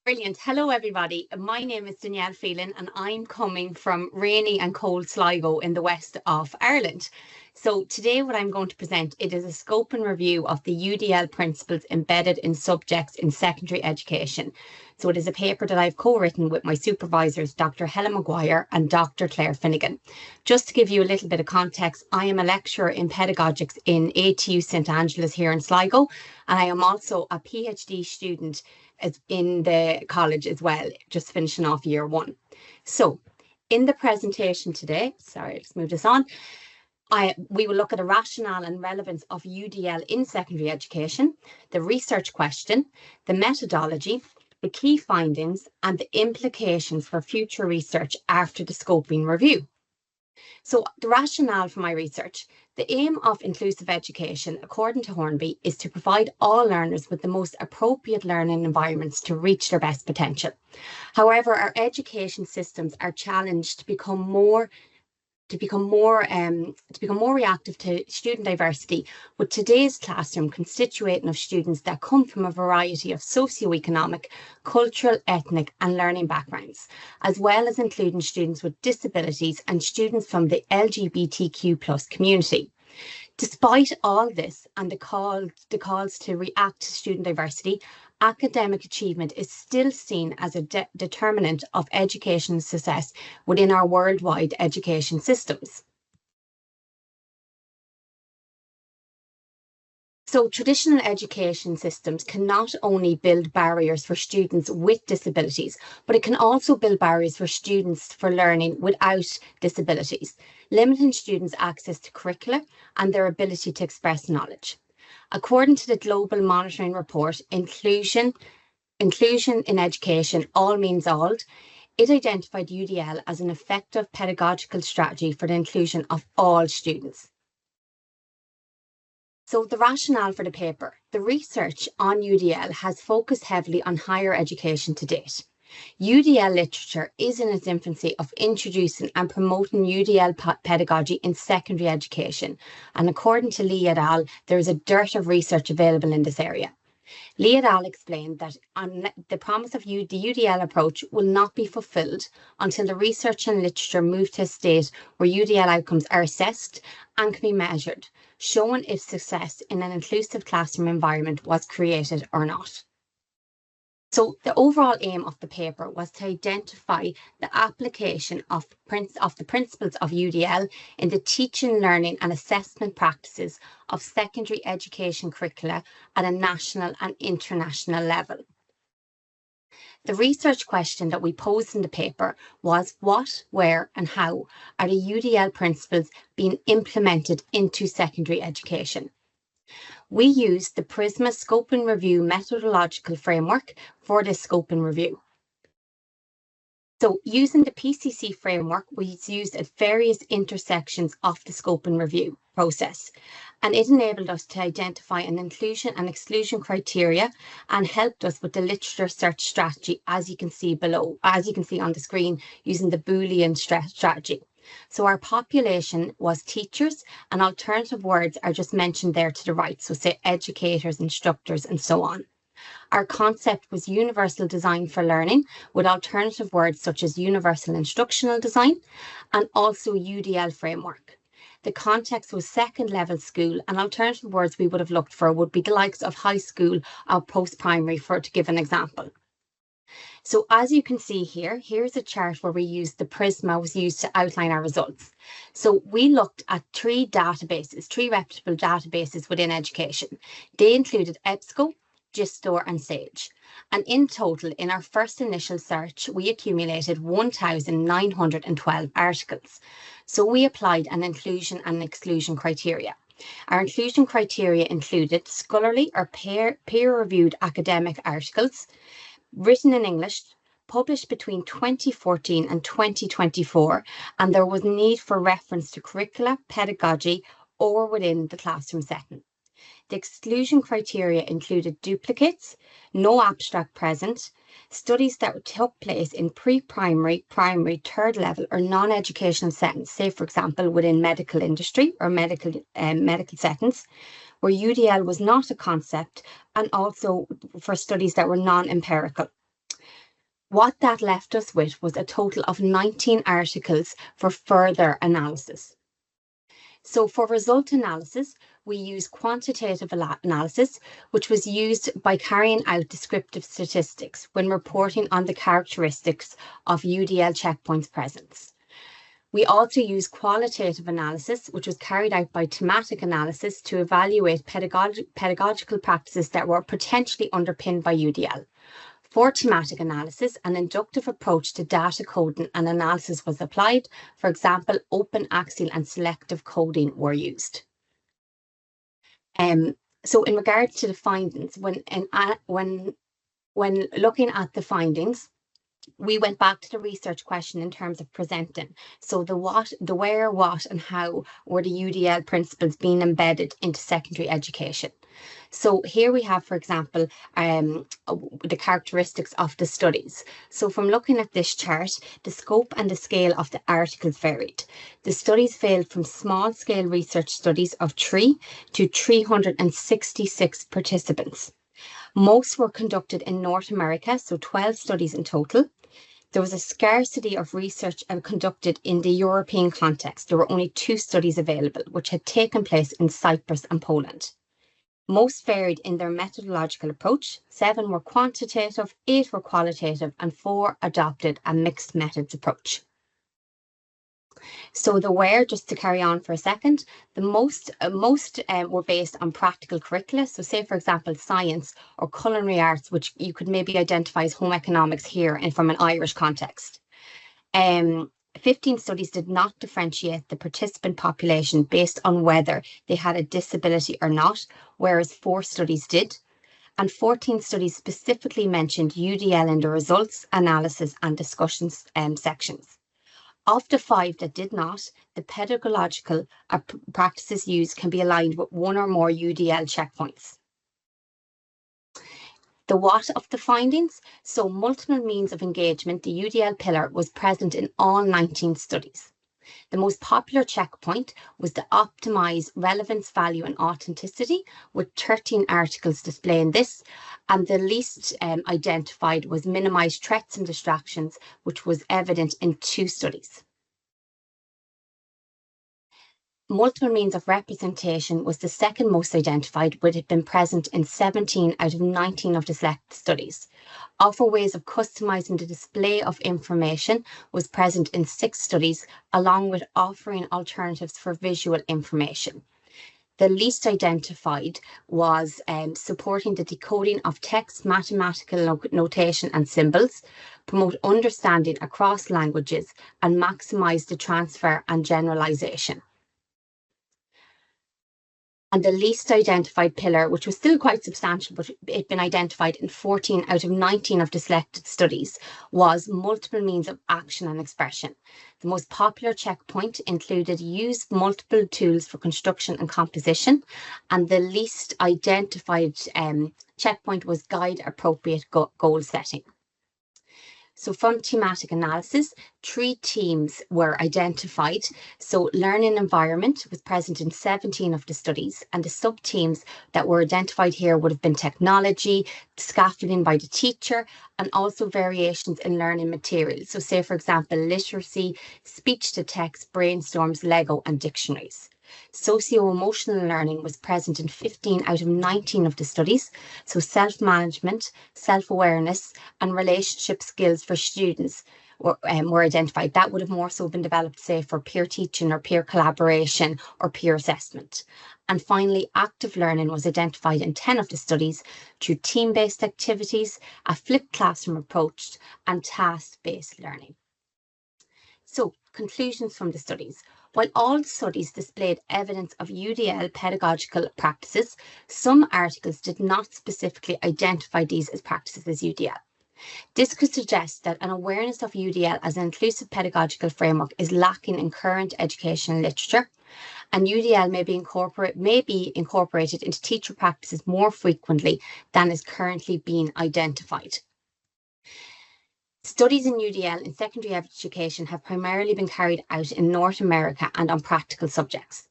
Brilliant. Hello, everybody. My name is Danielle Phelan, and I'm coming from rainy and cold Sligo in the west of Ireland. So today what I'm going to present, it is a scope and review of the UDL principles embedded in subjects in secondary education. So it is a paper that I've co-written with my supervisors, Dr. Helen Maguire and Dr. Clare Finnegan. Just to give you a little bit of context, I am a lecturer in pedagogics in ATU St Angela's here in Sligo, and I am also a PhD student in the college as well, just finishing off year one. So in the presentation today, sorry, let's move this on. We will look at the rationale and relevance of UDL in secondary education, the research question, the methodology, the key findings, and the implications for future research after the scoping review. So the rationale for my research, the aim of inclusive education, according to Hornby, is to provide all learners with the most appropriate learning environments to reach their best potential. However, our education systems are challenged to become more reactive to student diversity, with today's classroom constituting of students that come from a variety of socioeconomic, cultural, ethnic and learning backgrounds, as well as including students with disabilities and students from the LGBTQ+ community. Despite all this and the calls to react to student diversity, academic achievement is still seen as a determinant of education success within our worldwide education systems. So traditional education systems can not only build barriers for students with disabilities, but it can also build barriers for students for learning without disabilities, limiting students' access to curricula and their ability to express knowledge. According to the Global Monitoring Report, Inclusion in Education, All Means All, it identified UDL as an effective pedagogical strategy for the inclusion of all students. So the rationale for the paper, the research on UDL has focused heavily on higher education to date. UDL literature is in its infancy of introducing and promoting UDL pedagogy in secondary education. And according to Lee et al., there is a dearth of research available in this area. Lee et al. Explained that the promise of the UDL approach will not be fulfilled until the research and literature move to a state where UDL outcomes are assessed and can be measured, showing if success in an inclusive classroom environment was created or not. So the overall aim of the paper was to identify the application of the principles of UDL in the teaching, learning and assessment practices of secondary education curricula at a national and international level. The research question that we posed in the paper was what, where and how are the UDL principles being implemented into secondary education? We used the PRISMA Scope and Review methodological framework for this scope and review. So using the PCC framework was used at various intersections of the scope and review process, and it enabled us to identify an inclusion and exclusion criteria and helped us with the literature search strategy, as you can see on the screen, using the Boolean strategy. So our population was teachers, and alternative words are just mentioned there to the right. So say educators, instructors, and so on. Our concept was universal design for learning, with alternative words such as universal instructional design and also UDL framework. The context was second level school, and alternative words we would have looked for would be the likes of high school or post-primary, to give an example. So as you can see here, here's a chart where we used the PRISMA was used to outline our results. So we looked at three reputable databases within education. They included EBSCO, GISTOR and SAGE. And in total, in our first initial search, we accumulated 1,912 articles. So we applied an inclusion and exclusion criteria. Our inclusion criteria included scholarly or peer-reviewed academic articles, written in English, published between 2014 and 2024, and there was need for reference to curricula, pedagogy, or within the classroom setting. The exclusion criteria included duplicates, no abstract present, studies that took place in pre-primary, primary, third level or non-educational settings, say for example within medical industry or medical settings, where UDL was not a concept, and also for studies that were non-empirical. What that left us with was a total of 19 articles for further analysis. So for result analysis, we use quantitative analysis, which was used by carrying out descriptive statistics when reporting on the characteristics of UDL checkpoints presence. We also use qualitative analysis, which was carried out by thematic analysis to evaluate pedagogical practices that were potentially underpinned by UDL. For thematic analysis, an inductive approach to data coding and analysis was applied. For example, open axial and selective coding were used. So in regards to the findings, when looking at the findings, we went back to the research question in terms of presenting. So the what, the where, what, and how were the UDL principles being embedded into secondary education. So here we have, for example, the characteristics of the studies. So from looking at this chart, the scope and the scale of the articles varied. The studies failed from small scale research studies of 3 to 366 participants. Most were conducted in North America, so 12 studies in total. There was a scarcity of research conducted in the European context. There were only 2 studies available, which had taken place in Cyprus and Poland. Most varied in their methodological approach. 7 were quantitative, 8 were qualitative, and 4 adopted a mixed methods approach. So the where, just to carry on for a second, the most were based on practical curricula. So say, for example, science or culinary arts, which you could maybe identify as home economics here and from an Irish context. 15 studies did not differentiate the participant population based on whether they had a disability or not, whereas 4 studies did. And 14 studies specifically mentioned UDL in the results, analysis and discussions sections. Of the 5 that did not, the pedagogical practices used can be aligned with 1 or more UDL checkpoints. The what of the findings? So multiple means of engagement, the UDL pillar was present in all 19 studies. The most popular checkpoint was the optimize relevance, value and authenticity, with 13 articles displaying this, and the least identified was minimize threats and distractions, which was evident in 2 studies. Multiple means of representation was the second most identified, which had been present in 17 out of 19 of the selected studies. Offer ways of customizing the display of information was present in 6 studies, along with offering alternatives for visual information. The least identified was supporting the decoding of text, mathematical notation and symbols, promote understanding across languages, and maximize the transfer and generalization. And the least identified pillar, which was still quite substantial, but it had been identified in 14 out of 19 of the selected studies, was multiple means of action and expression. The most popular checkpoint included use multiple tools for construction and composition, and the least identified checkpoint was guide appropriate goal setting. So from thematic analysis, 3 themes were identified. So learning environment was present in 17 of the studies, and the sub-themes that were identified here would have been technology, scaffolding by the teacher, and also variations in learning materials. So say, for example, literacy, speech to text, brainstorms, Lego and dictionaries. Socio-emotional learning was present in 15 out of 19 of the studies. So self-management, self-awareness and relationship skills for students were identified. That would have more so been developed, say, for peer teaching or peer collaboration or peer assessment. And finally, active learning was identified in 10 of the studies through team-based activities, a flipped classroom approach and task-based learning. So conclusions from the studies. While all studies displayed evidence of UDL pedagogical practices, some articles did not specifically identify these as practices as UDL. This could suggest that an awareness of UDL as an inclusive pedagogical framework is lacking in current educational literature, and UDL may be incorporated into teacher practices more frequently than is currently being identified. Studies in UDL in secondary education have primarily been carried out in North America and on practical subjects.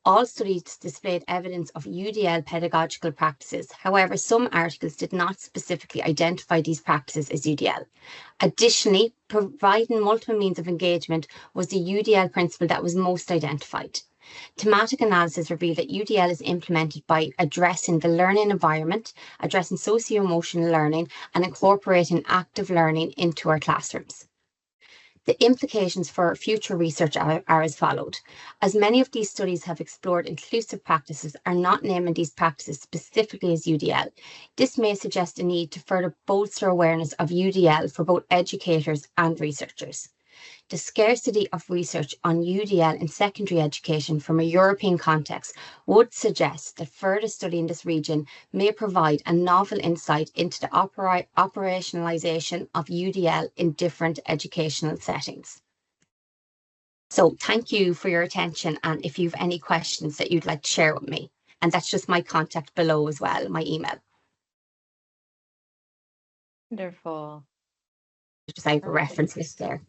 All studies displayed evidence of UDL pedagogical practices. However, some articles did not specifically identify these practices as UDL. Additionally, providing multiple means of engagement was the UDL principle that was most identified. Thematic analysis revealed that UDL is implemented by addressing the learning environment, addressing socio-emotional learning, and incorporating active learning into our classrooms. The implications for future research are as followed. As many of these studies have explored inclusive practices are not naming these practices specifically as UDL. This may suggest a need to further bolster awareness of UDL for both educators and researchers. The scarcity of research on UDL in secondary education from a European context would suggest that further study in this region may provide a novel insight into the operationalisation of UDL in different educational settings. So thank you for your attention, and if you have any questions that you'd like to share with me, and that's just my contact below as well, my email. Wonderful. Just I have a reference list there.